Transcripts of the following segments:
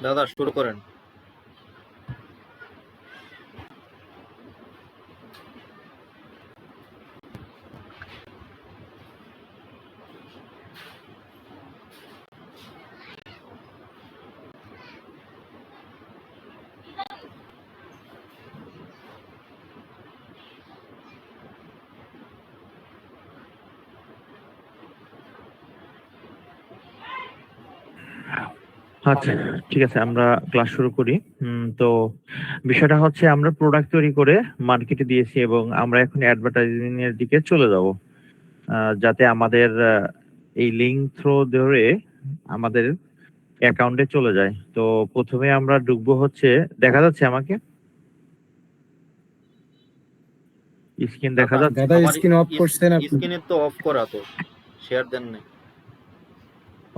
দাদা শুরু করেন। আচ্ছা, ঠিক আছে, আমরা ক্লাস শুরু করি। তো বিষয়টা হচ্ছে আমরা প্রোডাক্ট তৈরি করে মার্কেটে দিয়েছি এবং আমরা এখন অ্যাডভার্টাইজিং এর দিকে চলে যাব, যাতে আমাদের এই লিঙ্ক থ্রো ধরে আমাদের অ্যাকাউন্টে চলে যায়। তো প্রথমে আমরা ঢুকবো হচ্ছে, দেখা যাচ্ছে আমাকে স্ক্রিন দেখা দাদা যাচ্ছে? দাদা আমার স্ক্রিন অফ করছেন আপনি? স্ক্রিনে তো অফ করা, তো শেয়ার দেন নাই।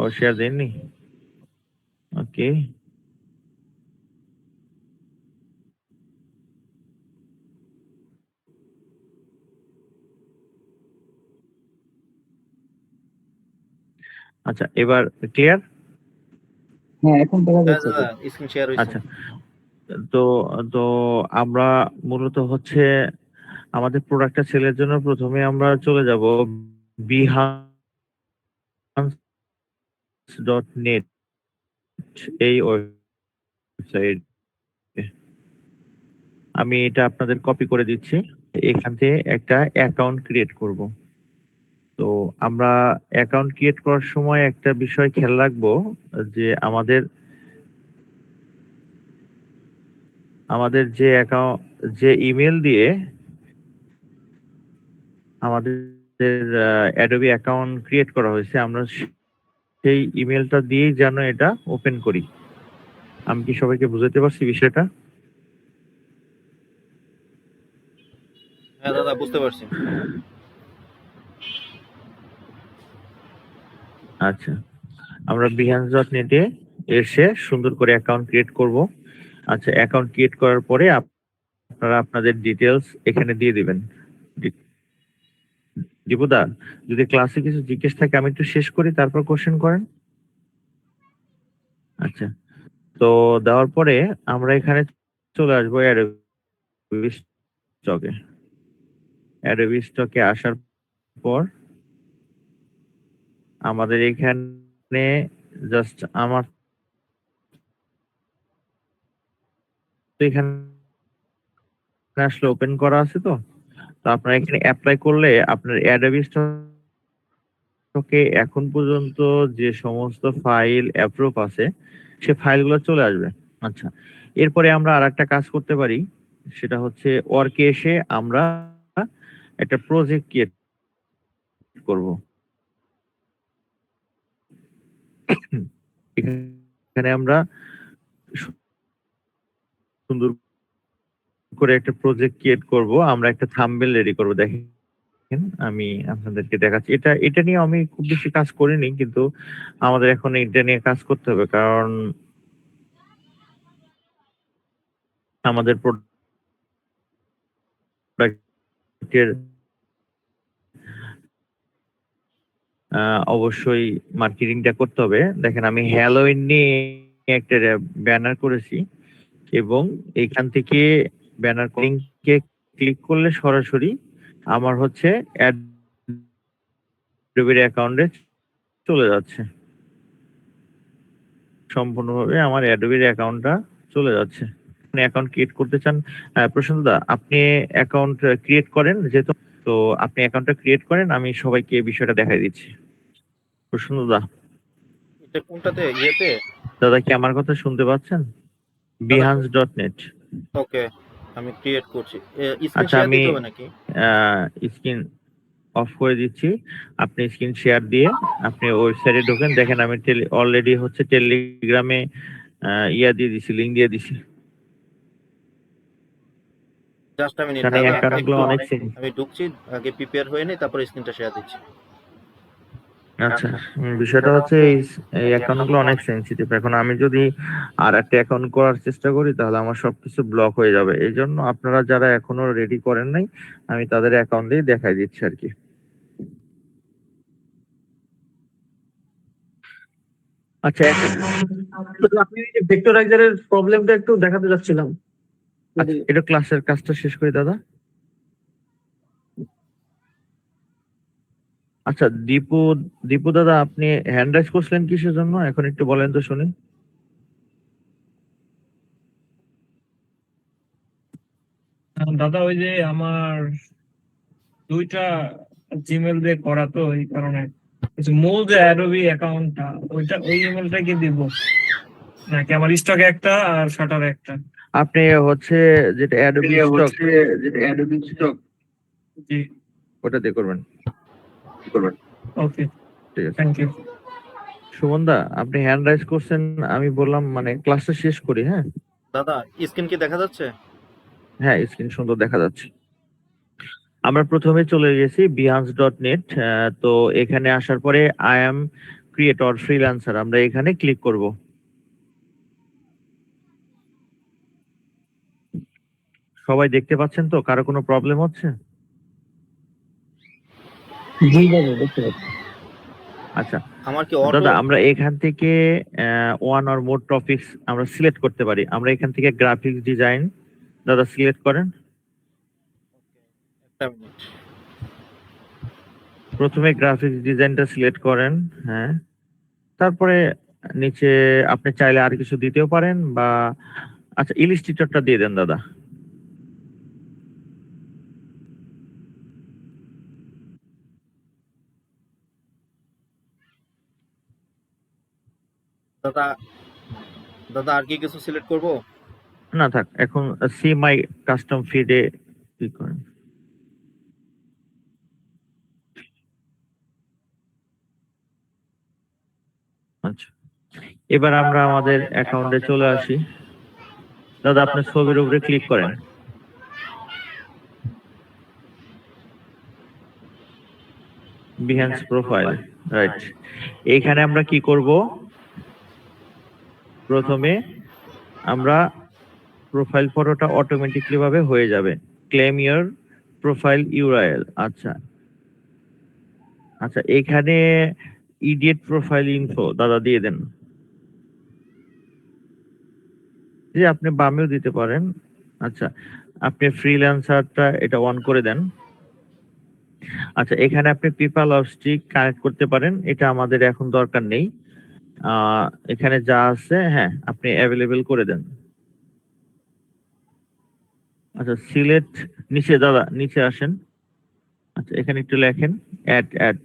ও, শেয়ার দেননি? ওকে, আচ্ছা, এবার ক্লিয়ার? হ্যাঁ, এখন দেখা হ্যাঁ যাচ্ছে। দাদা, স্ক্রিন শেয়ার হয়েছে। আচ্ছা, তো তো আমরা মূলত হচ্ছে আমাদের প্রোডাক্টটা সেলের জন্য প্রথমে আমরা চলে যাব behance.net, এই ওয়েবসাইট। আমি এটা আপনাদের কপি করে দিচ্ছি। এখান থেকে একটা অ্যাকাউন্ট ক্রিয়েট করব। তো আমরা অ্যাকাউন্ট ক্রিয়েট করার সময় একটা বিষয় খেয়াল রাখবো, যে আমাদের যে অ্যাকাউন্ট, যে ইমেল দিয়ে আমাদের অ্যাডোবি অ্যাকাউন্ট ক্রিয়েট করা হয়েছে, আমরা সেই ইমেলটা দিয়েই যেন এটা ওপেন করি। আমি কি সবাইকে বুঝাতে পারছি বিষয়টা? হ্যাঁ দাদা, বুঝতে পারছি। আচ্ছা, আমরা behance.net এ এসে সুন্দর করে অ্যাকাউন্ট ক্রিয়েট করব। আচ্ছা, অ্যাকাউন্ট ক্রিয়েট করার পরে আপনারা আপনাদের ডিটেলস এখানে দিয়ে দিবেন। দীপুদা, যদি ক্লাসে কিছু জিজ্ঞেস থাকে আমি একটু শেষ করি, তারপর কোশ্চেন করেন। আচ্ছা, তো দেওয়ার পরে আমরা এখানে চলে আসবো অ্যাডোবি স্টকে। অ্যাডোবি স্টকে আসার পর আমাদের এখানে জাস্ট আমার তো এখানে আসলে ওপেন করা আছে। তো তো আপনারা এখানে অ্যাপ্লাই করলে আপনার অ্যাডোবি স্টকে এখন পর্যন্ত যে সমস্ত ফাইল অ্যাপ্রুভ আছে সে ফাইলগুলো চলে আসবে। আচ্ছা, এরপরে আমরা আরেকটা কাজ করতে পারি, সেটা হচ্ছে ওয়ার্কে এসে আমরা একটা প্রজেক্ট ক্রিয়েট করব। এখানে আমরা সুন্দর করে একটা প্রজেক্ট ক্রিয়েট করব, আমরা একটা থাম্বনেল রেডি করব। দেখেন, আমি আপনাদেরকে দেখাচ্ছি। এটা নিয়ে আমি খুব বেশি কাজ করিনি, কিন্তু আমাদের এখন এটা নিয়ে কাজ করতে হবে, কারণ আমাদের প্রোডাক্টের অবশ্যই মার্কেটিংটা করতে হবে। দেখেন, আমি হ্যালোইন নিয়ে একটা ব্যানার করেছি এবং এইখান থেকে ব্যানার লিংকে ক্লিক করলে সরাসরি আমার হচ্ছে অ্যাডোবির অ্যাকাউন্টে চলে যাচ্ছে। সম্পূর্ণভাবে আমার অ্যাডোবির অ্যাকাউন্টটা চলে যাচ্ছে। আপনি অ্যাকাউন্ট ক্রিয়েট করতে চান, প্রশান্তদা, আপনি অ্যাকাউন্ট ক্রিয়েট করেন যেহেতু। তো আপনি অ্যাকাউন্টটা ক্রিয়েট করেন, আমি সবাইকে এই বিষয়টা দেখাই দিচ্ছি। প্রশান্তদা, এটা কোনটাতে, ইয়েতে? দাদা কি আমার কথা শুনতে পাচ্ছেন? দাদা behance.net। ওকে, আমি ক্রিয়েট করছি। স্ক্রিন আচ্ছা, শেয়ার আমি দিতে হবে নাকি? স্ক্রিন অফ করে দিচ্ছি। আপনি স্ক্রিন শেয়ার দিয়ে আপনি ওয়েবসাইটে ঢোকেন। দেখেন, আমি অলরেডি হচ্ছে টেলিগ্রামে ইয়া দিয়ে দিছি, লিংক দিয়ে দিছি। জাস্ট আমি কারণ এই দাদা অ্যাকাউন্টগুলো একটু, অনেক আমি ঢুকছি, আগে প্রিপেয়ার হয়ে নেই, তারপর স্ক্রিনটা শেয়ার দিচ্ছি। আচ্ছা, বিষয়টা হচ্ছে এই অ্যাকাউন্টগুলো অনেক সেনসিটিভ। এখন আমি যদি আর একটা অ্যাকাউন্ট করার চেষ্টা করি তাহলে আমার সবকিছু ব্লক হয়ে যাবে। এই জন্য আপনারা যারা এখনো রেডি করেন নাই, আমি তাদের অ্যাকাউন্টেই দেখাই দিচ্ছি আর কি। আচ্ছা তো আপনি এই যে ভেক্টরাইজারের প্রবলেমটা একটু দেখাতে যাচ্ছিলাম। আচ্ছা, এটা ক্লাসের কাজটা শেষ করি দাদা। আচ্ছা, দীপু দীপু দাদা, আপনি হ্যান্ড রাইজ করছিলেন কিসের জন্য এখন একটু বলেন তো শুনি। দাদা ওই যে আমার দুইটা জিমেল দিয়ে করা, তো এই কারণে মূল যে অ্যাডোবি অ্যাকাউন্টটা ওই ইমেলটা কি দিব নাকি আমার স্টকে একটা আর শাটারে একটা? আপনি হচ্ছে যেটা অ্যাডোবি স্টক জি, ওটা দিয়ে করবেন। ওকে, ঠিক আছে। Thank you. সুমন দা, আপনি হ্যান্ড রাইজ করছেন, আমি বললাম মানে ক্লাসটা শেষ করি। হ্যাঁ দাদা স্ক্রিন কি দেখা যাচ্ছে? হ্যাঁ, স্ক্রিন সুন্দর দেখা যাচ্ছে। আমরা প্রথমে চলে গেছি behance.net। তো এখানে আসার পরে আই এম ক্রিয়েটর ফ্রিল্যান্সার, আমরা এখানে ক্লিক করব। সবাই দেখতে পাচ্ছেন তো? কারো কোনো প্রবলেম হচ্ছে? জি দাদা দেখতে পাচ্ছি। আচ্ছা আমার কি অটো? দাদা, আমরা এখান থেকে ওয়ান অর মোর টপিকস আমরা সিলেক্ট করতে পারি। আমরা এখান থেকে গ্রাফিক্স ডিজাইন দাদা সিলেক্ট করেন। একটা মিনিট। প্রথমে গ্রাফিক্স ডিজাইনটা সিলেক্ট করেন। হ্যাঁ, তারপরে নিচে আপনি চাইলে আর কিছু দিতেও পারেন, বা আচ্ছা ইলিস্ট্রেটরটা দিয়ে দেন দাদা। দাদা দাদা আর কি কিছু সিলেক্ট করব? না থাক, এখন সি মাই কাস্টম ফিডে ক্লিক করেন। আচ্ছা, এবার আমরা আমাদের অ্যাকাউন্টে চলে আসি। দাদা আপনার ছবির উপরে ক্লিক করেন। Behance profile, right. এইখানে আমরা কি করব? প্রথমে আমরা প্রোফাইল ফটোটা অটোমেটিকলি ভাবে হয়ে যাবে। Claim your profile URL. আচ্ছা আচ্ছা, এখানে ইডিয়েট প্রোফাইল ইনফো দাদা দিয়ে দেন। যে আপনি বামেও দিতে পারেন। আচ্ছা, আপনি ফ্রিল্যান্সারটা এটা অন করে দেন। আচ্ছা, এখানে আপনি পিপাল অফ স্টিক কানেক্ট করতে পারেন, এটা আমাদের এখন দরকার নেই। এখানে যা আছে হ্যাঁ আপনি অ্যাভেলেবেল করে দেন। আচ্ছা, সিলেক্ট নিচে দাদা, নিচে আসেন। আচ্ছা, এখানে একটু লেখেন অ্যাড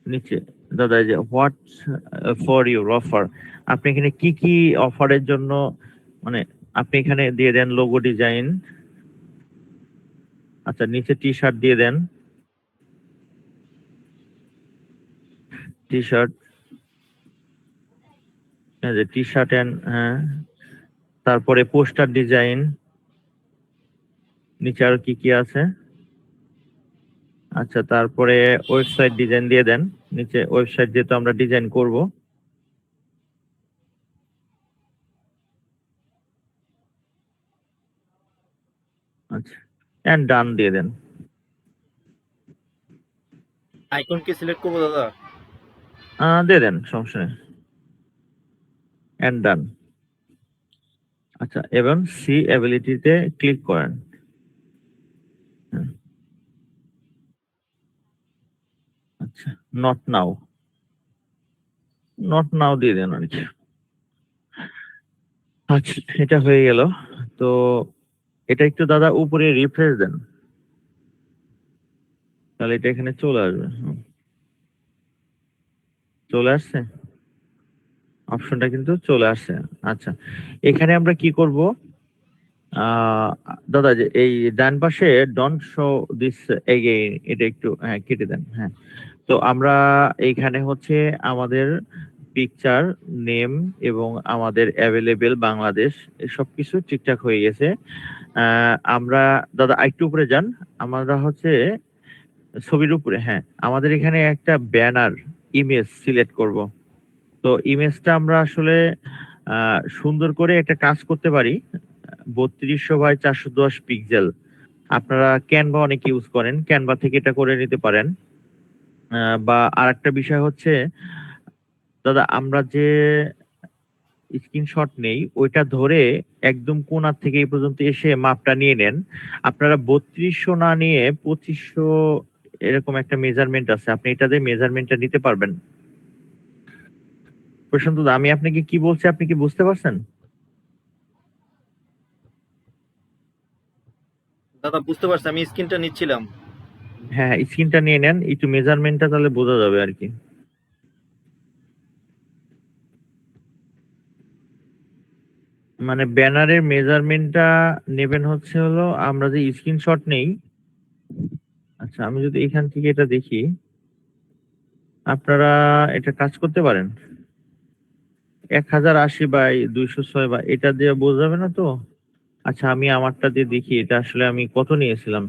নিচে দাদা, এই যে হোয়াট ফর ইউর অফার। আপনি এখানে কি কি অফারের জন্য মানে আপনি এখানে দিয়ে দেন লোগো ডিজাইন। আচ্ছা, নিচে টি শার্ট দিয়ে দেন, T shirt, T shirt and হ্যাঁ, তারপরে পোস্টার ডিজাইন। নিচে আর কি কি আছে? আচ্ছা, তারপরে ওয়েবসাইট ডিজাইন দিয়ে দেন। নিচে ওয়েবসাইট যেহেতু আমরা ডিজাইন করব। আচ্ছা, এন্ড ডান দিয়ে দেন। আইকন কি সিলেক্ট করব দাদা? দিয়ে দেন, সমস্যা নেই, এন্ড ডান। আচ্ছা, এবং সি অ্যাবিলিটিতে ক্লিক করেন। আচ্ছা, নট নাও দিয়ে দেন আর কি। আচ্ছা, এটা হয়ে গেল। তো এটা একটু দাদা উপরে রিফ্রেশ দেন, তাহলে এটা এখানে চলে আসবে। চলে আসছে, অপশনটা কিন্তু চলে আসছে। আচ্ছা, এখানে আমরা কি করব? দাদা যে এই ডান পাশে ডোন্ট শো দিস এগেইন, এটা একটু হ্যাঁ কেটে দেন। হ্যাঁ, তো আমরা এইখানে হচ্ছে আমাদের পিকচার নেম এবং আমাদের অ্যাভেলেবেল বাংলাদেশ সব কিছু ঠিকঠাক হয়ে গেছে। আমরা দাদা একটু উপরে যান, আমরা হচ্ছে ছবির উপরে হ্যাঁ আমাদের এখানে একটা ব্যানার ইমেজ সিলেক্ট করব। তো ইমেজটা আমরা আসলে সুন্দর করে একটা কাজ করতে পারি। 3200x410 পিক্সেল, আপনারা ক্যানভা অনেক ইউজ করেন, ক্যানভা থেকে এটা করে নিতে পারেন। বা আরেকটা বিষয় হচ্ছে দাদা আমরা যে স্ক্রিনশট নেই ওইটা ধরে একদম কোণার থেকে এই পর্যন্ত এসে মাপটা নিয়ে নেন। আপনারা 3200 না নিয়ে 2500 এরকম একটা মেজারমেন্ট আছে, আপনি এটা দিয়ে মেজারমেন্টটা নিতে পারবেন। প্রশান্ত দা, আমি আপনাকে কি বলছি আপনি কি বুঝতে পারছেন? দাদা বুঝতে পারছি, আমি স্ক্রিনটা নিচ্ছিলাম। হ্যাঁ, স্ক্রিনটা নিয়ে নেন, একটু মেজারমেন্টটা তাহলে বোঝা যাবে আর কি। মানে ব্যানারের মেজারমেন্টটা নেবেন হচ্ছে হলো আমরা যে স্ক্রিনশট নেই। আচ্ছা, আমি যদি এখান থেকে এটা দেখি, আপনারা এটা কাজ করতে পারেন 1080/206 বা এটা দিয়ে বোঝা যাবে না তো। আচ্ছা, আমি আমারটা দিয়ে দেখি এটা আসলে আমি কত নিয়েছিলাম।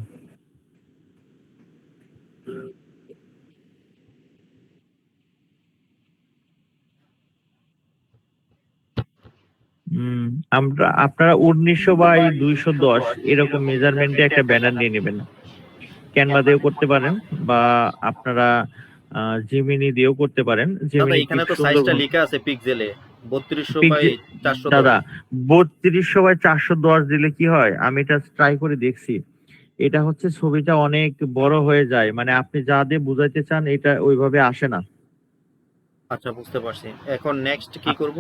উম, আপনারা 1900/210 এরকম মেজারমেন্টে একটা ব্যানার নিয়ে নেবেন। ক্যানভা দিয়েও করতে পারেন বা আপনারা জিমিনি দিয়েও করতে পারেন। দাদা জিমিনি এখানে খুব তো সুন্দর। সাইজটা লেখা আছে পিক্সেলে 3200 বাই পিক্সেল 410। দাদা 3200/410 দিলে কি হয়, আমি এটা ট্রাই করে দেখছি, এটা হচ্ছে ছবিটা অনেক বড় হয়ে যায়, মানে আপনি যা দিয়ে বুঝাইতে চান এটা ওইভাবে আসে না। আচ্ছা বুঝতে পারছি, এখন নেক্সট কি করব?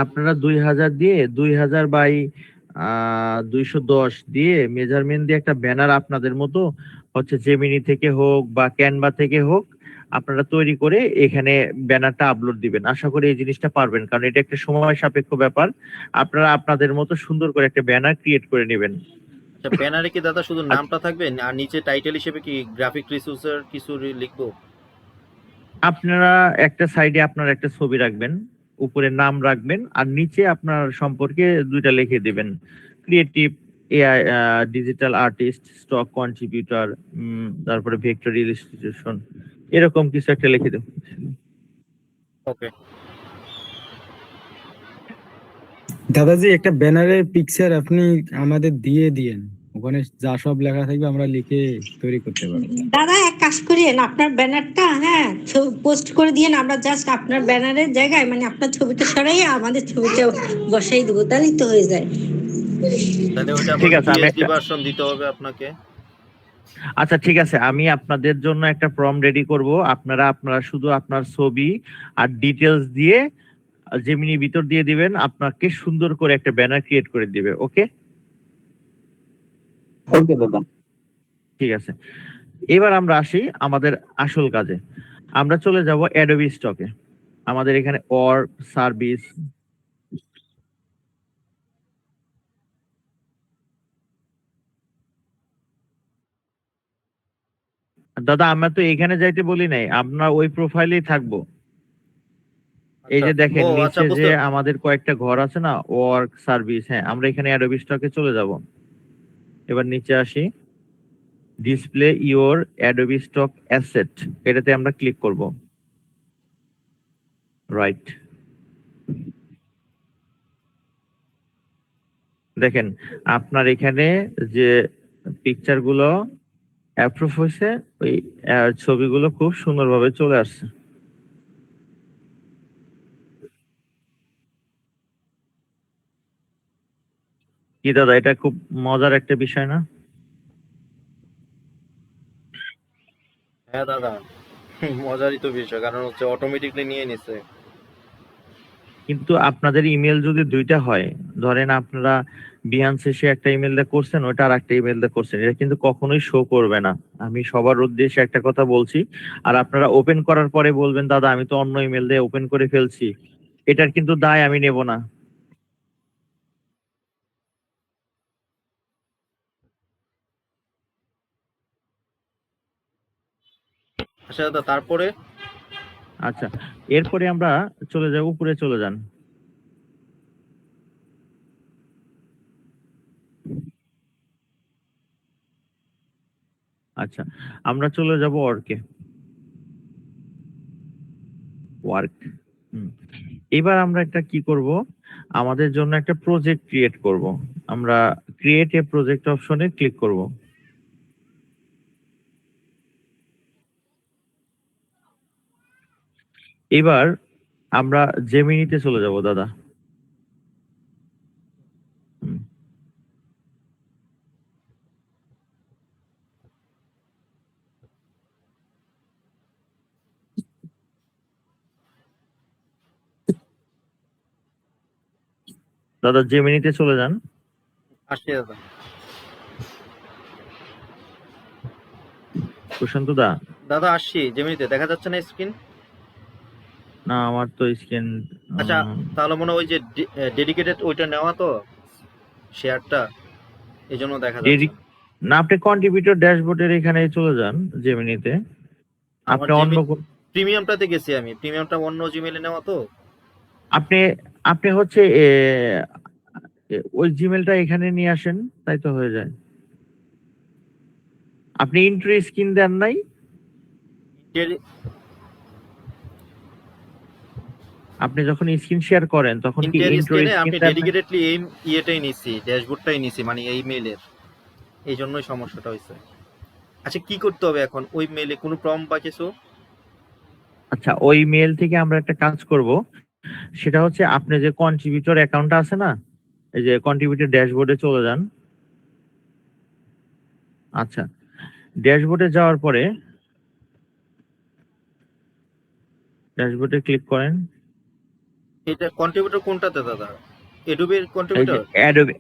আপনারা 2000 দিয়ে 2000/210 দিয়ে মেজারমেন্ট দিয়ে একটা ব্যানার আপনাদের মতো হচ্ছে জেমিনি থেকে হোক বা ক্যানভা থেকে হোক আপনারা তৈরি করে এখানে ব্যানারটা আপলোড দিবেন। আশা করি এই জিনিসটা পারবেন, কারণ এটা একটা সময় সাপেক্ষ ব্যাপার। আপনারা আপনাদের মতো সুন্দর করে একটা ব্যানার ক্রিয়েট করে নেবেন। আচ্ছা ব্যানারে কি দাদা শুধু নামটা থাকবে আর নিচে টাইটেল হিসেবে কি গ্রাফিক রিসোর্সের কিছু লিখবো? আপনারা একটা সাইডে আপনার একটা ছবি রাখবেন, উপরে নাম রাখবেন, আর নিচে আপনার সম্পর্কে দুইটা লিখে দিবেন। Creative AI, digital artist, stock contributor, তারপরে ভেক্টর ইলাস্ট্রেশন, এরকম কিছু একটা লিখে দেবেন। ওকে। দাদাজি একটা ব্যানারের পিকচার আপনি আমাদের দিয়ে দিয়েন, ওখানে যা সব লেখা থাকবে আমরা লিখে তৈরি করতে পারবো। দাদা এক কাজ করিয়েন, আপনার ব্যানারটা হ্যাঁ পোস্ট করে দিয়েন, আমরা জাস্ট আপনার ব্যানারের জায়গায় মানে আপনার ছবিটা সরাই আমাদের ছবিটা বসাই দেবো, তাহলেই তো হয়ে যায়। তাহলে ওইটা আবার ঠিক আছে, আমি পিএইচডি একটা, ভার্সন দিতে হবে আপনাকে? আচ্ছা ঠিক আছে, আমি আপনাদের জন্য একটা ফর্ম রেডি করব। আপনারা শুধু আপনার ছবি আর ডিটেলস দিয়ে জেমিনি ভিতর দিয়ে দিবেন, আপনাকে সুন্দর করে একটা ব্যানার ক্রিয়েট করে দিবে। ওকে, ওকে দাদা। ঠিক আছে। এবার আমরা আসি আমাদের আসল কাজে। আমরা চলে যাব অ্যাডোবি স্টকে। আমাদের এখানে ওয়ার্ক সার্ভিস, দাদা আমরা তো এখানে যাইতে বলি নাই, আমরা ওই প্রোফাইলেই থাকবো। এই আচ্ছা যে দেখেন ও আচ্ছা নিচে যে বুঝতে। আমাদের কয়েকটা ঘর আছে না, ওয়ার্ক সার্ভিস, হ্যাঁ আমরা এখানে অ্যাডোবি স্টকে চলে যাব। এবার নিচে আসি, display your Adobe stock asset, এটাতে আমরা ক্লিক করব। রাইট, দেখেন আপনার এখানে যে পিকচার গুলো অ্যাপ্রুভ হয়েছে, ওই ছবিগুলো খুব সুন্দরভাবে চলে আসছে। কি দাদা, এটা খুব মজার একটা বিষয় না? হ্যাঁ দাদা, মজারই তো বিষয়, কারণ হচ্ছে অটোমেটিকলি নিয়ে নিছে। কিন্তু আপনাদের ইমেল যদি দুইটা হয়, ধরেন আপনারা বিহান শেষে একটা ইমেল দিয়ে করছেন, ওটা আর একটা ইমেল দিয়ে করছেন, এটা কিন্তু কখনোই শো করবে না। আমি সবার উদ্দেশ্যে একটা কথা বলছি। আর আপনারা ওপেন করার পরে বলবেন দাদা আমি তো অন্য ইমেল দিয়ে ওপেন করে ফেলছি, এটার কিন্তু দায় আমি নেব না। আচ্ছা দাদা তারপরে? আচ্ছা, এরপরে আমরা চলে যাব, উপরে চলে যান। আচ্ছা, আমরা চলে যাব ওয়ার্কে, ওয়ার্ক। এবার আমরা একটা কি করব, আমাদের জন্য একটা প্রজেক্ট ক্রিয়েট করব। আমরা ক্রিয়েট এ প্রজেক্ট অপশনে ক্লিক করব। এবার আমরা জেমিনিতে চলে যাব দাদা। হুম। দাদা জেমিনিতে চলে যান। আসছি দাদা। প্রশান্ত দা, দাদা আসছি, জেমিনিতে দেখা যাচ্ছে না স্ক্রিন? না আমার তো স্ক্রিন। আচ্ছা, তাহলে মনে হয় ওই যে ডেডিকেটেড ওইটা নেওয়া তো শেয়ারটা, এই জন্য দেখা যাচ্ছে না। না, আপনি কন্ট্রিবিউটর ড্যাশবোর্ডের এখানে চলে যান জেমিনিতে। আমার আপনি অন্য প্রিমিয়ামটাতে গেছি আমি, প্রিমিয়ামটা অন্য জিমেলে নেওয়া তো। আপনি আপনি হচ্ছে ওই জিমেলটা এখানে নিয়ে আসেন, তাই তো হয়ে যায়। আপনি ইন্ট্রি স্ক্রিন দেন নাই? আপনি যখন স্ক্রিন শেয়ার করেন তখন কি ইন্টার ইন্ট্রো স্ক্রিনে স্ক্রিন আমি দেন নাই? ডেডিকেটেডলি এই ইয়েটাই নিছি, ড্যাশবোর্ডটাই নিছি, মানে এই মেইলের, এই জন্যই সমস্যাটা হয়েছে। আচ্ছা, কি করতে হবে এখন? ওই মেইলে কোনো প্রম্পট বা কিছু? আচ্ছা, ওই মেল থেকে আমরা একটা কাজ করব, সেটা হচ্ছে আপনি যে কন্ট্রিবিউটর অ্যাকাউন্টটা আছে না, এই যে কন্ট্রিবিউটর ড্যাশবোর্ডে চলে যান। আচ্ছা, ড্যাশবোর্ডে যাওয়ার পরে ড্যাশবোর্ডে ক্লিক করেন। এটা কন্ট্রিবিউটর কোনটাতে দাদা? এডোবির এই যে কন্ট্রিবিউটর? অ্যাডোবি,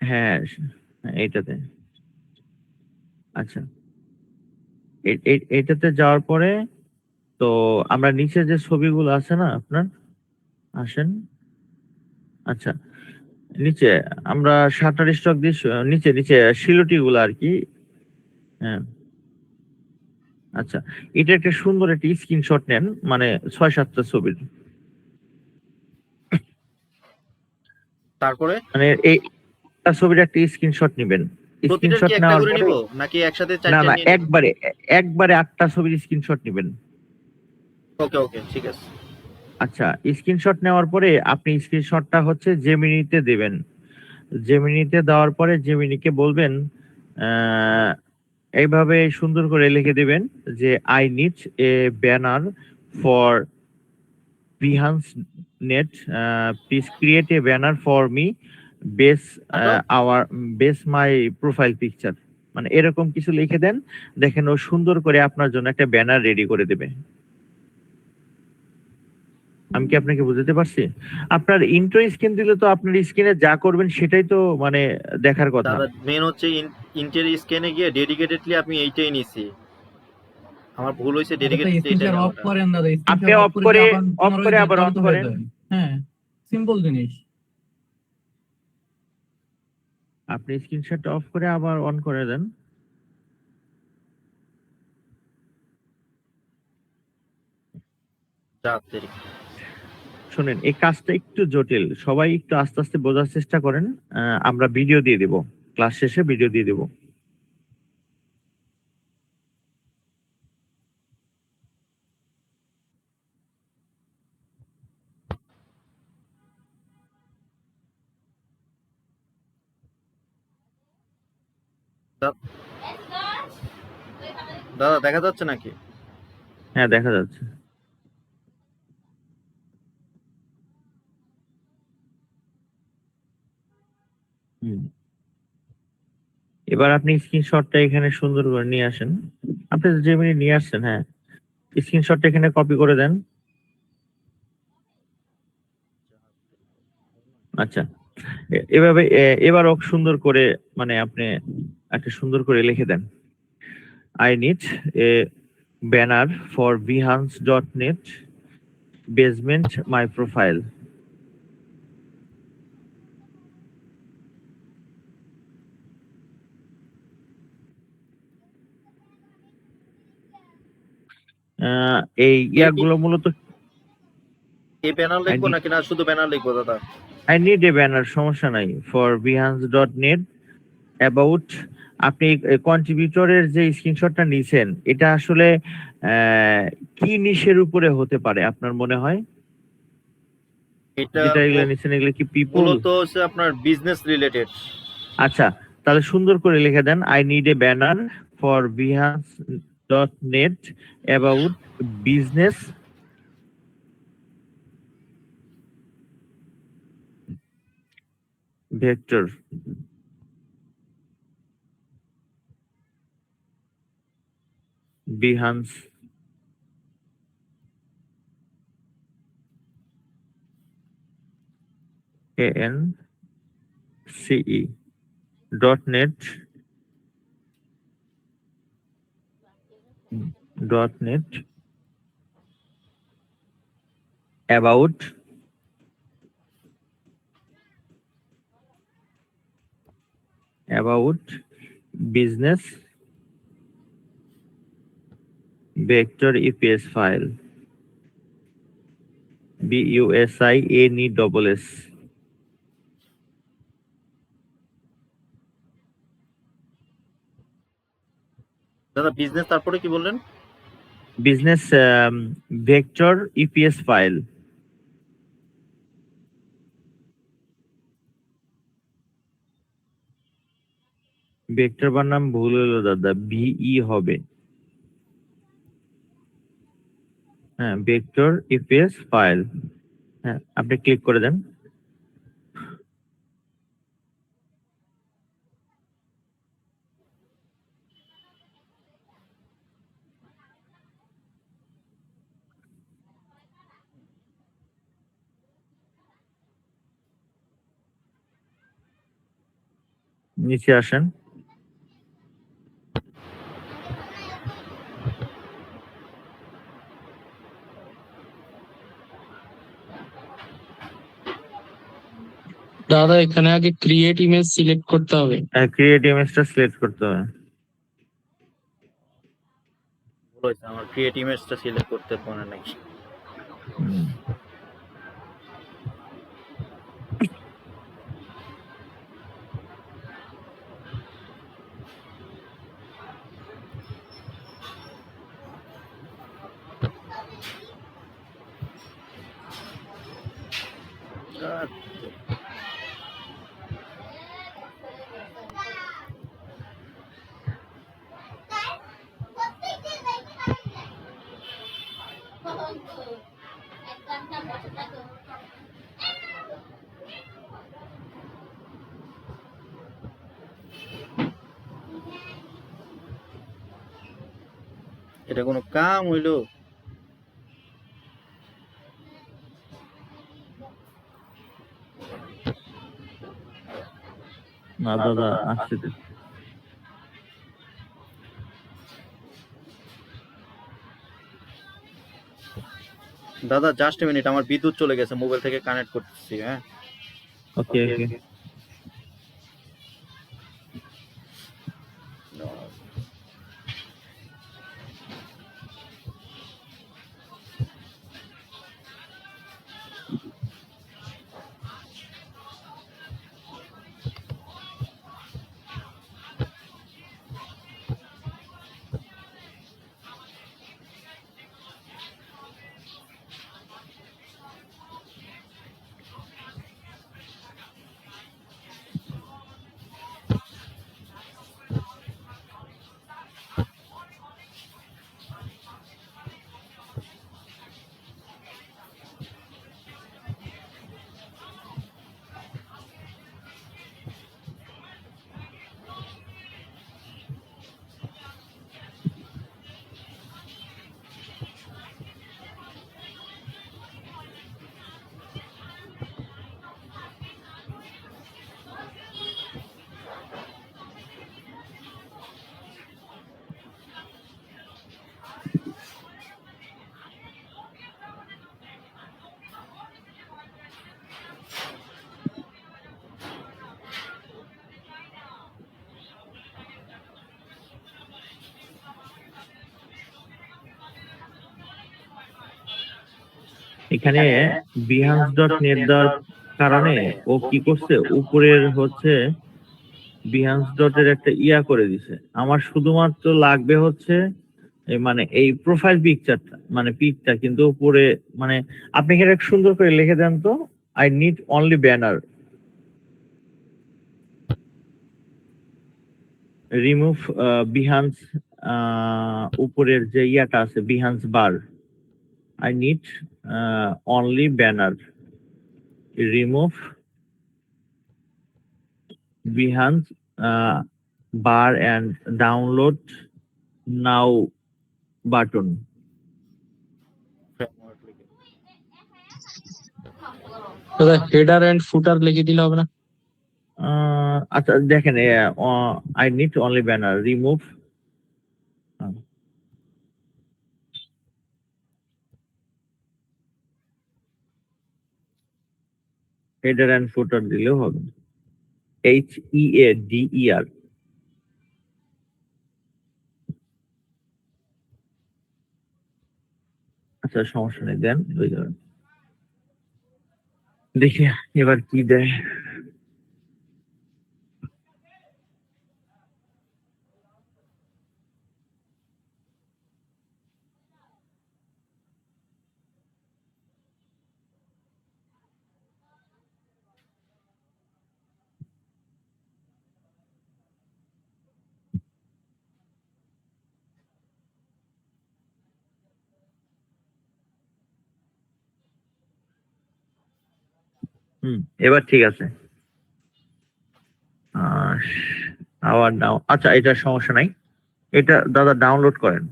হ্যাঁ এইটাতে। আচ্ছা, এটাতে যাওয়ার পরে তো আমরা নিচে যে ছবিগুলো আছে না আপনার, আসেন। আচ্ছা, নিচে আমরা শাটার স্টক দিয়ে নিচে নিচে শিলটি গুলো আর কি। হ্যাঁ, আচ্ছা, এটা একটা সুন্দর একটা স্ক্রিনশট নেন, মানে 6-7টা ছবির। তারপরে মানে এই ছবির একটা স্ক্রিনশট নেবেন। প্রতিটার স্ক্রিনশট কি একটা নেওয়ার করে পরে, নিব নাকি একসাথে না চারটা না, নিয়ে নিব? একবারে একবারে 8টা ছবির স্ক্রিনশট নেবেন। ওকে ওকে, ঠিক আছে। আচ্ছা, স্ক্রিনশট নেওয়ার পরে আপনি স্ক্রিনশটটা হচ্ছে জেমিনিতে দেবেন। জেমিনিতে দেওয়ার পরে জেমিনিকে বলবেন, আহ, এইভাবে সুন্দর করে লিখে দিবেন যে I need a banner for Behance net, please create a banner for me, base our base my profile picture. মানে এরকম কিছু লিখে দেন, দেখেন ও সুন্দর করে আপনার জন্য একটা ব্যানার রেডি করে দেবে। আমি কি আপনাকে বুঝাতে পারছি? আপনার ইন্ট্রো স্ক্রিন দিলে তো আপনার স্ক্রিনে যা করবেন সেটাই তো মানে দেখার কথা। দাদা মেন হচ্ছে ইন্টার স্ক্যানে গিয়ে ডেডিকেটেডলি আমি এইটাই নিছি, আমার ভুল হয়েছে, ডেডিকেটেডলি এইটাই স্ক্রিনশট অফ নেওয়াটা। করেন দাদা, আপনি স্ক্রিনশট অফ করে আবার পুনরায় আবার অন চালিত হয়ে করেন। যাবে। হ্যাঁ, সিম্পল জিনিস। আপনি স্ক্রিনশট অফ করে আবার অন করে দেন। তাড়াতাড়ি। শুনেন, এই কাজটা একটু জটিল, সবাই একটু আস্তে আস্তে বোঝার চেষ্টা করেন। আমরা ভিডিও দিয়ে দিব, ক্লাস শেষে ভিডিও দিয়ে দিব। দাদা দেখা যাচ্ছে নাকি? হ্যাঁ, দেখা যাচ্ছে। হুম। এবার আপনি স্ক্রিনশটটা এখানে সুন্দর করে নিয়ে আসেন। আপনি যেমনি নিয়ে আসছেন, হ্যাঁ, স্ক্রিনশটটা এখানে কপি করে দেন। আচ্ছা, এভাবে এবারও সুন্দর করে, মানে আপনি একটা সুন্দর করে লিখে দেন, I need a banner for behance.net basement my profile. এই ইয়াগুলো মূলত এই ব্যানার লিখবো নাকি না শুধু ব্যানার লিখবো দাদা? আই নিড এ ব্যানার, সমস্যা নাই, ফর behance.net অ্যাবাউট। আপনি কন্ট্রিবিউটরের যে স্ক্রিনশটটা নিছেন, এটা আসলে কি নিশের উপরে হতে পারে আপনার মনে হয়? এটা যেটা এগুলো নিছেন, এগুলো কি পিপল? মূলত হচ্ছে আপনার বিজনেস রিলেটেড। আচ্ছা, তাহলে সুন্দর করে লিখে দেন, I need a banner for behance.net about business vector Behance ANCE .net about business vector EPS file BUSINESS দাদা বিজনেস তারপরে কি বললেন? business vector EPS file vector বানাম ভুল হলো দাদা, VE হবে। হ্যাঁ, ভেক্টর EPS ফাইল। হ্যাঁ, আপনি ক্লিক করে দেন। নিচে আসেন। দাদা এখানে আগে ক্রিয়েট ইমেজ সিলেক্ট করতে হবে। ক্রিয়েট ইমেজটা সিলেক্ট করতে হবে। ভুল হয়েছে, আমার ক্রিয়েট ইমেজটা সিলেক্ট করতে মনে নাই। এটা কোনো কাম হইলো? না দাদা, আসছে তো। দাদা জাস্ট মিনিট, আমার বিদ্যুৎ চলে গেছে, মোবাইল থেকে কানেক্ট করতেছি। হ্যাঁ, ওকে ওকে। এখানে behance.net দেওয়ার কারণে ও কি করছে, উপরের হচ্ছে behance ডটের একটা ইয়া করে দিছে। আমার শুধুমাত্র লাগবে হচ্ছে মানে এই প্রোফাইল পিকচারটা, মানে পিকটা, কিন্তু উপরে মানে আপনি এখানে সুন্দর করে লিখে দেন তো, I need only banner, remove Behance, উপরের যে ইয়াটা আছে Behance bar, I need only banner. Remove Behance bar and download now button. দাদা হেডার এন্ড ফুটার লিখে দিলে হবে না? আচ্ছা দেখেন, I need only banner remove. Header and footer দিলেও হবে, HEADER। আচ্ছা সমস্যা নেই, দেন হয়ে যাবে। দেখি এবার কি দেয়। এবার ঠিক আছে। আবার আচ্ছা এটা সমস্যা নাই, এটা দাদা ডাউনলোড করেন।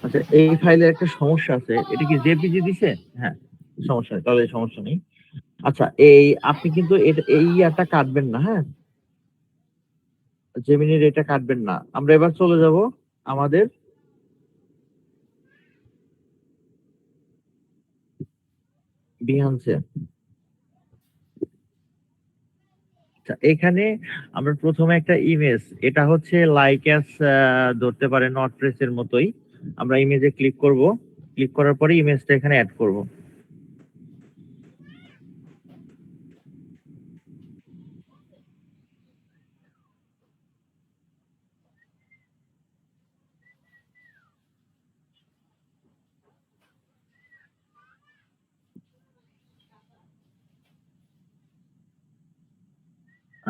আচ্ছা এই ফাইলের একটা সমস্যা আছে, এটা কি জেপিজি দিছে? হ্যাঁ সমস্যা নেই, তাহলে সমস্যা নেই। আচ্ছা এই আপনি কিন্তু এটা এই ইয়াটা কাটবেন না, হ্যাঁ জেমিনির এটা কাটবেন না। আমরা এবার চলে যাব আমাদের বিহান্সে। আচ্ছা এখানে আমরা প্রথমে একটা ইমেজ, এটা হচ্ছে লাইক অ্যাস ধরতে পারে নটপ্রেস এর মতোই। আমরা ইমেজে ক্লিক করব, ক্লিক করার পরে ইমেজটা এখানে অ্যাড করব।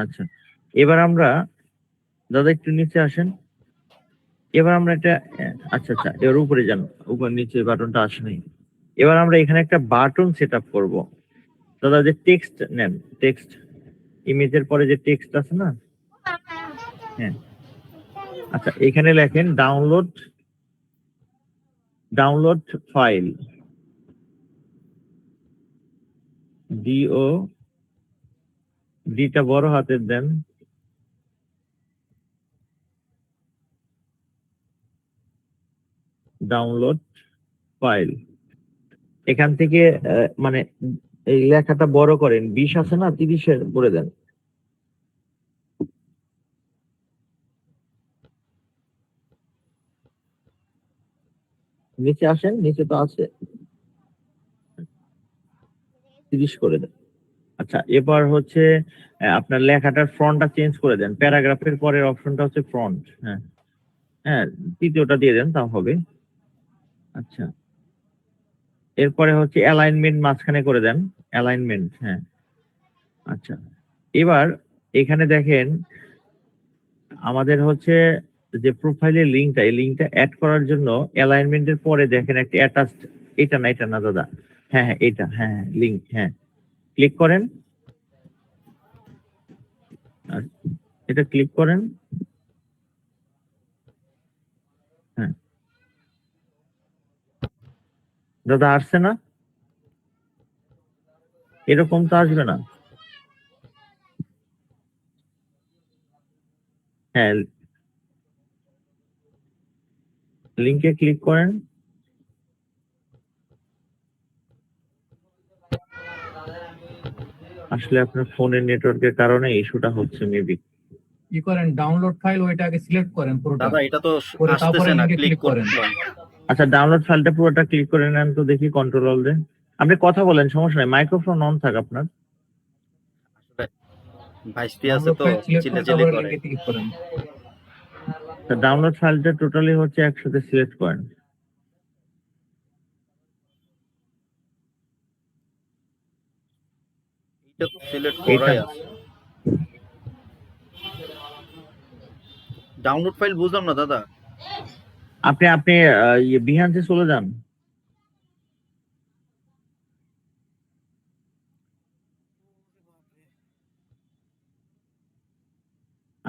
আচ্ছা এবার আমরা দাদা একটু নিচে আসেন। এবার আমরা একটা আচ্ছা আচ্ছা এর উপরে যান, উপর নিচে বাটনটা আসে নাই। এবার আমরা এখানে একটা বাটন সেট আপ করবো। দাদা যে টেক্সট নেন, টেক্সট ইমেজের পরে যে টেক্সট আছে না, হ্যাঁ আচ্ছা এখানে লেখেন ডাউনলোড ফাইল, DO ডিটা বড় হাতের দেন, ডাউনলোড ফাইল। এখান থেকে মানে এই লেখাটা বড় করেন, 20 আছে না 30-এর করে দেন। নিচে আসেন, নিচে তো আছে, 30 করে দেন। আচ্ছা এবার হচ্ছে আপনার লেখাটার ফ্রন্টটা চেঞ্জ করে দেন, প্যারাগ্রাফের পরের অপশনটা হচ্ছে ফ্রন্ট। হ্যাঁ হ্যাঁ তৃতীয়টা দিয়ে দেন তাও হবে। আচ্ছা এরপরে হচ্ছে অ্যালাইনমেন্ট মাঝখানে করে দেন, অ্যালাইনমেন্ট। হ্যাঁ আচ্ছা এবার এখানে দেখেন আমাদের হচ্ছে যে প্রোফাইলের লিঙ্কটা, এই লিঙ্কটা অ্যাড করার জন্য অ্যালাইনমেন্টের পরে দেখেন একটা অ্যাটাচড, এটা না দাদা, হ্যাঁ হ্যাঁ এটা, হ্যাঁ লিঙ্ক, হ্যাঁ ক্লিক করেন, আর এটা ক্লিক করেন। হ্যাঁ দাদা আসছে না, এরকম তো আসবে না। হ্যাঁ লিঙ্কে ক্লিক করেন। আসলে আপনার ফোনের নেটওয়ার্কের কারণে ইস্যুটা হচ্ছে মেবি। কি করেন, ডাউনলোড ফাইল ওইটা আগে সিলেক্ট করেন পুরোটা, দাদা এটা তো করে আসতেছে তারপরে না, লিংকে ক্লিক ক্লিক করেন। করেন। আচ্ছা ডাউনলোড ফাইলটা পুরোটা ক্লিক করে নেন তো দেখি, কন্ট্রোল অল দেন। আপনি কথা বলেন, সমস্যা নাই, মাইক্রোফোন অন থাক আপনার। ভাইস্তি আছে ডাউনলোড তো, ফাইল সিলেক্ট করে চিল্লাচিল্লি তারপরে করে। লিংকে ক্লিক করেন। ডাউনলোড ফাইলটা টোটালি হচ্ছে একসাথে সিলেক্ট করেন। এটা তো সিলেক্ট এইটা করাই আছে। ডাউনলোড ফাইল বুঝলাম না দাদা। আপনি আপনি বিহান্সে চলে যান।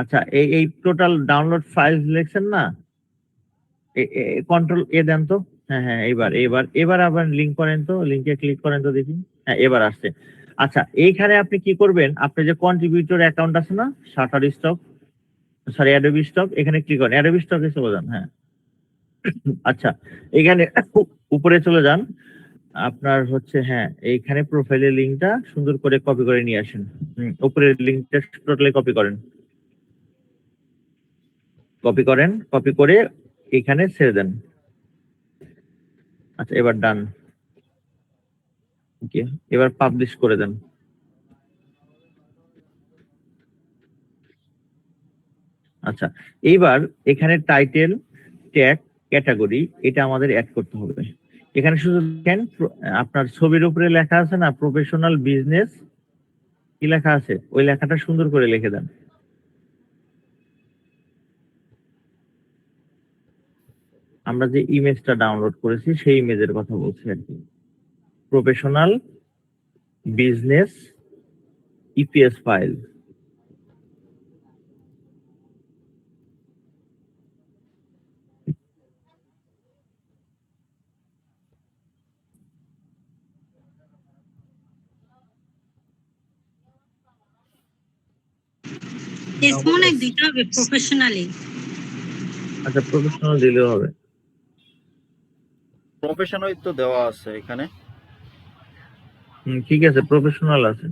আচ্ছা, এই এই টোটাল ডাউনলোড ফাইল লিখছেন না, কন্ট্রোল এ দেন তো। হ্যাঁ হ্যাঁ, এবার আবার লিংক করেন তো, লিংকে ক্লিক করেন তো দেখি। হ্যাঁ, এবার আসছে। আচ্ছা, এইখানে আপনি কি করবেন, আপনার যে কন্ট্রিবিউটর অ্যাকাউন্ট আছে না, shutter stock, sorry Adobe stock, এখানে ক্লিক করেন, অ্যাডোবি স্টকে চলে যান। হ্যাঁ, আচ্ছা, এখানে উপরে চলে যান। আপনার হচ্ছে, হ্যাঁ, এইখানে প্রোফাইলের লিংকটা সুন্দর করে কপি করে নিয়ে আসেন। উপরের লিংকটা টোটালি কপি করেন, কপি করে এখানে ছেড়ে দেন। আচ্ছা, এবার ডান। ওকে, এবার পাবলিশ করে দেন। আচ্ছা, এইবার এখানে টাইটেল, ট্যাগ, ক্যাটাগরি এটা আমাদের অ্যাড করতে হবে। এখানে শুধু দেখেন আপনার ছবির উপরে লেখা আছে না, প্রফেশনাল বিজনেস, কি লেখা আছে, ওই লেখাটা সুন্দর করে লিখে দেন। আমরা যে ইমেজটা ডাউনলোড করেছি সেই ইমেজের কথা বলছি আর কি। Professional business EPS file. S মনে হয় দিতে হবে প্রফেশনালি। আচ্ছা, প্রফেশনাল দিলেও হবে। প্রফেশনাল তো দেওয়া আছে এখানে। ঠিক আছে, প্রফেশনাল আছে।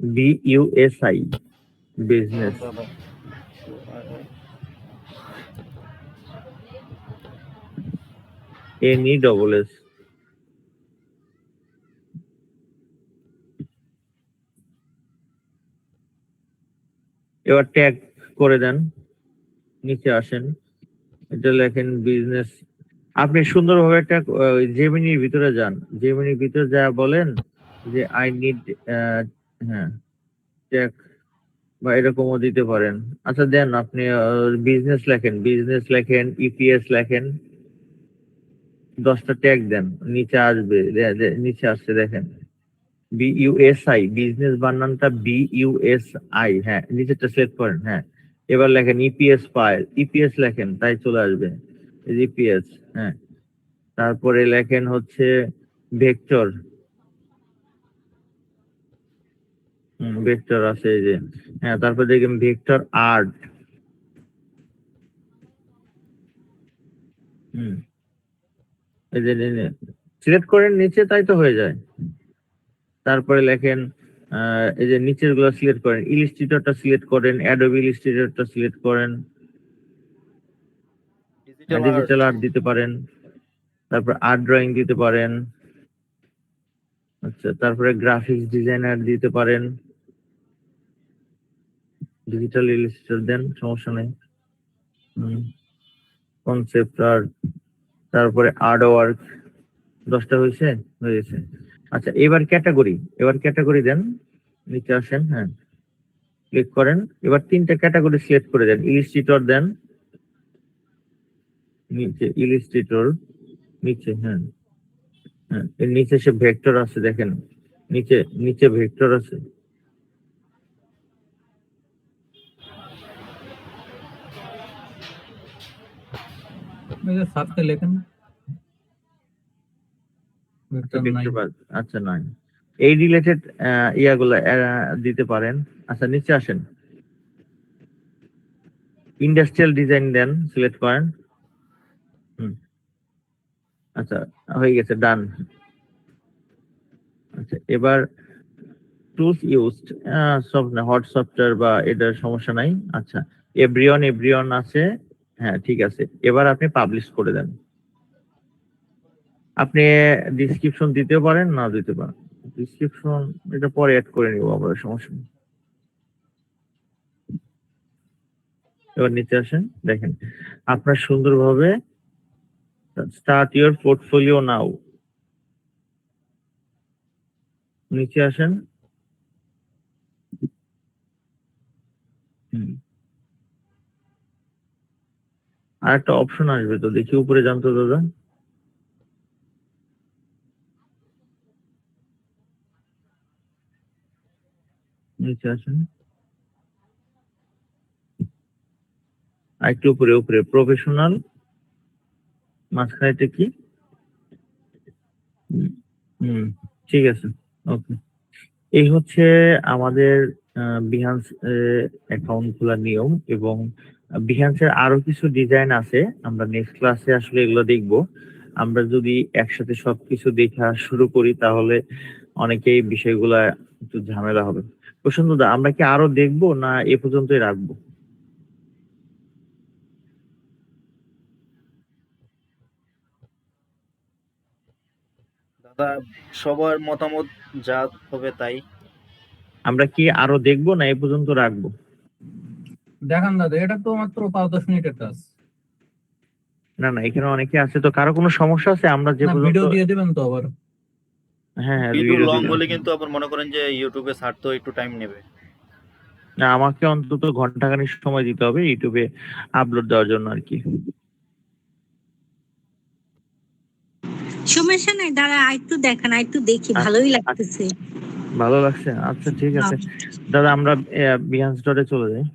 বিইউএসআই, বিজনেস। দাদা, NESS। এবার ট্যাগ করে দেন, নিচে আসেন, এটা লেখেন বিজনেস। আপনি সুন্দরভাবে একটা জেমিনির ভিতরে যান, জেমিনির ভিতরে যা বলেন যে আই নিড, হ্যাঁ, ট্যাগ বা এরকমও দিতে পারেন। আচ্ছা, দেন আপনি বিজনেস লেখেন, ইপিএস লেখেন, 10টা ট্যাগ দেন, নিচে আসবে, নিচে আসছে দেখেন, বিইউএসআই, বিজনেস বানানটা বিইউএসআই। হ্যাঁ, নিচেরটা সিলেক্ট করেন। হ্যাঁ, এবার লেখেন ইপিএস ফাইল, ইপিএস লেখেন, তাই চলে আসবে ইপিএস। হ্যাঁ, তারপরে লেখেন হচ্ছে ভেক্টর, ভেক্টর আছে এই যে। হ্যাঁ, তারপর দেখেন ভেক্টর আর্ট। এই যে সিলেক্ট করেন নিচে, তাই তো হয়ে যায়। তারপরে লেখেন এই যে নিচের গুলো সিলেক্ট করেন, ইলাস্ট্রেটরটা সিলেক্ট করেন, অ্যাডোবি ইলাস্ট্রেটরটা সিলেক্ট করেন, ডিজিটাল আর্ট দিতে পারেন, তারপর আর্ট ড্রয়িং দিতে পারেন। আচ্ছা, তারপরে গ্রাফিক্স ডিজাইনার দিতে পারেন, ডিজিটাল ইলাস্ট্রেটর দেন, সমস্যা নেই। কনসেপ্ট আর্ট, তারপরে আর্ট ওয়ার্ক। 10টা হয়েছে। আচ্ছা, এবার ক্যাটাগরি দেন, নিচে আসেন। হ্যাঁ, ক্লিক করেন, এবার 3টা ক্যাটাগরি সিলেক্ট করে দেন। ইলাস্ট্রেটর দেন, নিচে ইলাস্ট্রেটর, নিচে। হ্যাঁ হ্যাঁ, এর নিচে সে ভেক্টর আছে দেখেন, নিচে ভেক্টর আছে। ওই যে সার্চে লেখেন ভেক্টর নাই। আচ্ছা, নাই, এই রিলেটেড ইয়াগুলো দিতে পারেন। আচ্ছা, নিচে আসেন, ইন্ডাস্ট্রিয়াল ডিজাইন দেন, সিলেক্ট করেন। আচ্ছা, হয়ে গেছে, ডান। আচ্ছা, এবার টুলস ইউজড, সব হট সফটওয়্যার বা এটার সমস্যা নাই। আচ্ছা, এভরিওন আছে। হ্যাঁ, ঠিক আছে, এবার আপনি পাবলিশ করে দেন। আপনি ডিসক্রিপশন দিতেও পারেন, না দিতে পারেন। ডিসক্রিপশন এটা পরে অ্যাড করে নিব আমরা, সমস্যা নেই। এবার নিচে আসেন, দেখেন আপনার সুন্দরভাবে স্টার্ট ইউর পোর্টফোলিও নাও, নিচে আসেন। হুম। আর একটা অপশন আসবে তো, দেখি উপরে যান তো দাদা। নিচে আসেন, আর একটু উপরে উপরে প্রফেশনাল, মাঝখানে এটা কি? হুম, হুম, ঠিক আছে, ওকে। এই হচ্ছে আমাদের বিহান্স অ্যাকাউন্ট খোলার নিয়ম, এবং বিহান্সের আরো কিছু ডিজাইন আছে, আমরা নেক্সট ক্লাসে আসলে এগুলো দেখব। আমরা যদি একসাথে সবকিছু দেখা শুরু করি তাহলে অনেকেই বিষয়গুলা একটু ঝামেলা হবে। প্রশান্ত দা, আমরা কি আরো দেখবো না এ পর্যন্তই রাখবো? দাদা সবার মতামত যা হবে তাই। আমরা কি আরো দেখবো না এ পর্যন্ত রাখবো? দেখান দাদা, এটা তো মাত্র 5-10 মিনিটের কাজ। না না, এখানে অনেকে আছে তো, কারো কোনো সমস্যা আছে? আমরা যে না, পর্যন্ত, ভিডিও দিয়ে দিবেন তো আবার? হ্যাঁ হ্যাঁ, ভিডিও ভিডিও লং দিলাম। হলে কিন্তু আবার মনে করেন যে ইউটিউবে ছাড়তেও একটু টাইম নেবে। না, আমাকে অন্তত ঘন্টাখানিক সময় দিতে হবে ইউটিউবে আপলোড দেওয়ার জন্য আর কি। সমস্যা নাই, দাঁড়া একটু দেখান, একটু দেখি, ভালোই লাগতেছে। ভালো লাগছে, আচ্ছা ঠিক আছে দাদা, আমরা বিহান্স ডটে চলে যাই।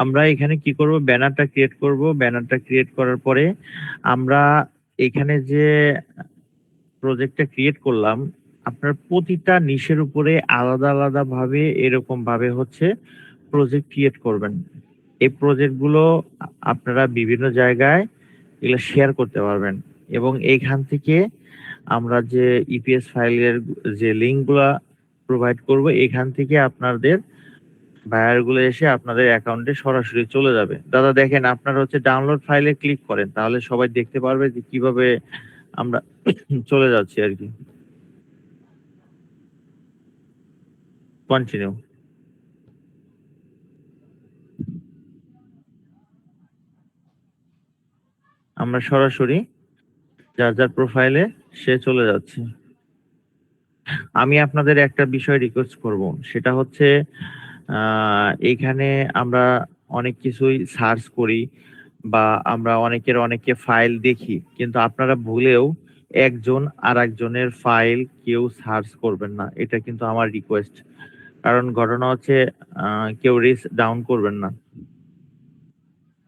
আমরা এখানে কি করব, ব্যানারটা ক্রিয়েট করব। ব্যানারটা ক্রিয়েট করার পরে আমরা এখানে যে প্রজেক্টটা ক্রিয়েট করলাম, আপনার প্রতিটা নিশের উপরে আলাদা আলাদা ভাবে এরকম ভাবে হচ্ছে প্রজেক্ট ক্রিয়েট করবেন। এই প্রজেক্ট গুলো আপনারা বিভিন্ন জায়গায় এগুলো শেয়ার করতে পারবেন, এবং এইখান থেকে আমরা যে ইপিএস ফাইলের যে লিঙ্ক গুলা প্রোভাইড করব, এখান থেকে আপনাদের বায়ার গুলো এসে আপনাদের অ্যাকাউন্টে সরাসরি চলে যাবে। দাদা দেখেন, আপনারা হচ্ছে ডাউনলোড ফাইলে ক্লিক করেন, তাহলে সবাই দেখতে পারবে যে কিভাবে আমরা চলে যাচ্ছি আর কি। কন্টিনিউ। আমরা সরাসরি যার যার প্রোফাইলে সে চলে যাচ্ছে। আমি আপনাদের একটা বিষয় রিকোয়েস্ট করব, সেটা হচ্ছে এইখানে আমরা অনেক কিছুই সার্চ করি বা আমরা অনেকে ফাইল দেখি, কিন্তু আপনারা ভুলেও একজন আর একজনের ফাইল কেউ সার্চ করবেন না, এটা কিন্তু আমার রিকোয়েস্ট। কারণ ঘটনা হচ্ছে কেউ রিস্ক ডাউন করবেন না,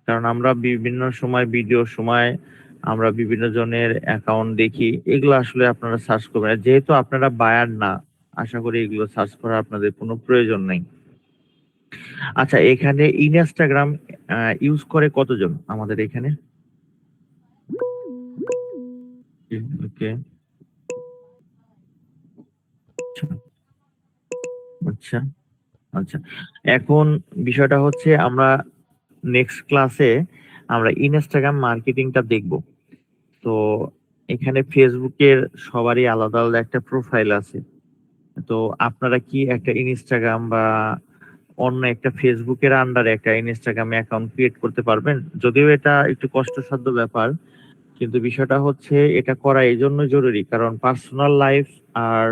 কারণ আমরা বিভিন্ন সময় ভিডিওর সময় আমরা বিভিন্ন জনের অ্যাকাউন্ট দেখি, এগুলো আসলে আপনারা সার্চ করবেন না। যেহেতু আপনারা বায়ার না, আশা করি এগুলো সার্চ করার আপনাদের কোনো প্রয়োজন নেই। আচ্ছা, এখানে ইনস্টাগ্রাম ইউজ করে কতজন আমাদের এখানে? ওকে, আচ্ছা আচ্ছা। এখন বিষয়টা হচ্ছে আমরা নেক্সট ক্লাসে আমরা ইনস্টাগ্রাম মার্কেটিংটা দেখব। তো এখানে ফেসবুকের সবারই আলাদা আলাদা একটা প্রোফাইল আছে। তো আপনারা কি একটা ইনস্টাগ্রাম বা অন্য একটা ফেসবুকের আন্ডারে একটা ইনস্টাগ্রাম অ্যাকাউন্ট ক্রিয়েট করতে পারবেন? যদিও এটা একটু কষ্টসাধ্য ব্যাপার, কিন্তু বিষয়টা হচ্ছে এটা করা এই জন্য জরুরি কারণ পার্সোনাল লাইফ আর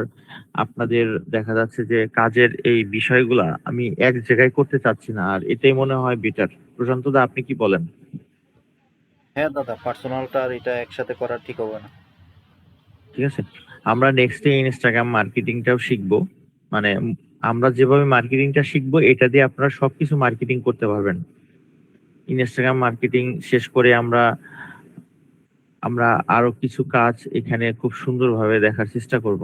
আপনাদের দেখা যাচ্ছে যে কাজের এই বিষয়গুলা আমি এক জায়গায় করতে চাচ্ছি না, আর এটাই মনে হয় বেটার। প্রশান্ত দা, আপনি কি বলেন? হ্যাঁ দাদা, পার্সোনালটা আর এটা একসাথে করা ঠিক হবে না। ঠিক আছে, আমরা নেক্সটে ইনস্টাগ্রাম মার্কেটিংটাও শিখবো। মানে আমরা যেভাবে মার্কেটিংটা শিখবো, এটা দিয়ে আপনারা সবকিছু মার্কেটিং করতে পারবেন। ইনস্টাগ্রাম মার্কেটিং শেষ করে আমরা আমরা আরো কিছু কাজ এখানে খুব সুন্দরভাবে দেখার চেষ্টা করব।